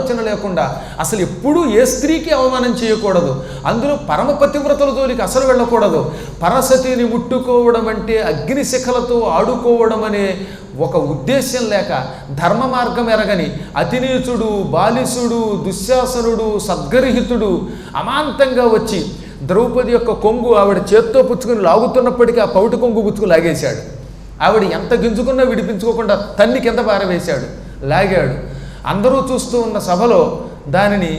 ఆలోచన లేకుండా అసలు ఎప్పుడూ ఏ స్త్రీకి అవమానం చేయకూడదు, అందులో పరమ పతివ్రతల జోలికి అసలు వెళ్ళకూడదు, పరసతిని ముట్టుకోవడం అంటే అగ్నిశిఖలతో ఆడుకోవడం అనే ఒక ఉద్దేశ్యం లేక ధర్మ మార్గం ఎరగని అతినీచుడు, బాలిసుడు, దుశ్శాసనుడు, సద్గర్హితుడు అమాంతంగా వచ్చి ద్రౌపది యొక్క కొంగు ఆవిడ చేత్తో పుచ్చుకుని లాగుతున్నప్పటికీ ఆ పౌటి కొంగు పుచ్చుకు లాగేశాడు. ఆవిడ ఎంత గింజుకున్నా విడిపించుకోకుండా తన్ని కింద పారవేశాడు, లాగాడు. అందరూ చూస్తూ ఉన్న సభలో దానిని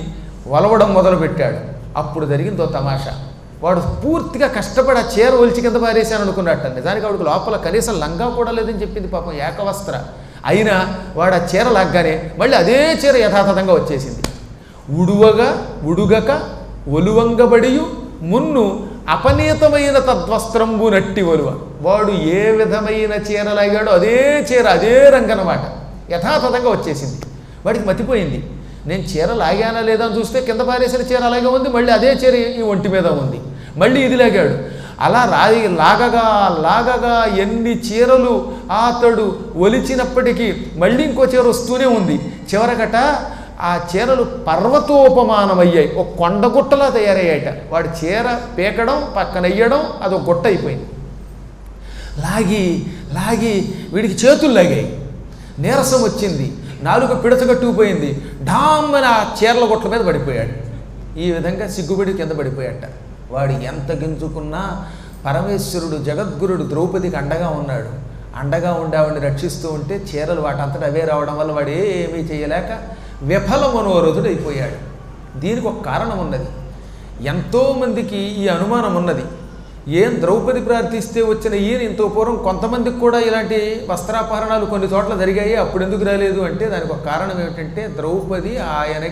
వలవడం మొదలుపెట్టాడు. అప్పుడు జరిగిందో తమాషా. వాడు పూర్తిగా కష్టపడి ఆ చీర ఒలిచి కింద పారేశాను అనుకున్నట్ట. నిజానికి ఆవిడకి లోపల కనీసం లంగా కూడా లేదని చెప్పింది పాపం, ఏకవస్త్ర. అయినా వాడు ఆ చీర లాగ్గానే మళ్ళీ అదే చీర యథాతథంగా వచ్చేసింది. ఉడుగక ఒలువంగబడియు మున్ను అపనీతమైన తద్వస్త్రంబు నట్టి ఒలువ. వాడు ఏ విధమైన చీర లాగాడో అదే చీర, అదే రంగనమాట, యథాతథంగా వచ్చేసింది. వాడికి మతిపోయింది, నేను చీర లాగానా లేదా అని చూస్తే కింద పారేసిన చీర అలాగే ఉంది, మళ్ళీ అదే చీర ఈ ఒంటి మీద ఉంది, మళ్ళీ ఇది లాగాడు. అలా లాగగా ఎన్ని చీరలు అతడు ఒలిచినప్పటికీ మళ్ళీ ఇంకో చీర వస్తూనే ఉంది. చివరకట ఆ చీరలు పర్వతోపమానమయ్యాయి, ఒక కొండగుట్టలా తయారయ్యాయట. వాడు చీర పీకడం పక్కన వెయ్యడం అదొక గుట్ట అయిపోయింది. లాగి వీడికి చేతులు లాగాయి, నీరసం వచ్చింది, నాలుక పిడచగట్టుకుపోయింది, ఢామ్మని ఆ చీరల గుట్ల మీద పడిపోయాడు. ఈ విధంగా సిగ్గుపడి కింద పడిపోయాట. వాడు ఎంత గింజుకున్నా పరమేశ్వరుడు జగద్గురుడు ద్రౌపదికి అండగా ఉన్నాడు. అండగా ఉండి ఆవిడని రక్షిస్తూ ఉంటే చీరలు వాటంతటా అవే రావడం వల్ల వాడు ఏమీ చేయలేక విఫల మనోరథుడు అయిపోయాడు. దీనికి ఒక కారణం ఉన్నది. ఎంతోమందికి ఈ అనుమానం ఉన్నది, ఏం ద్రౌపది ప్రార్థిస్తే వచ్చిన ఈయన ఇంతో పూర్వం కొంతమందికి కూడా ఇలాంటి వస్త్రాపహరణాలు కొన్ని చోట్ల జరిగాయి, అప్పుడు ఎందుకు రాలేదు అంటే దానికి ఒక కారణం ఏమిటంటే ద్రౌపది ఆయనకి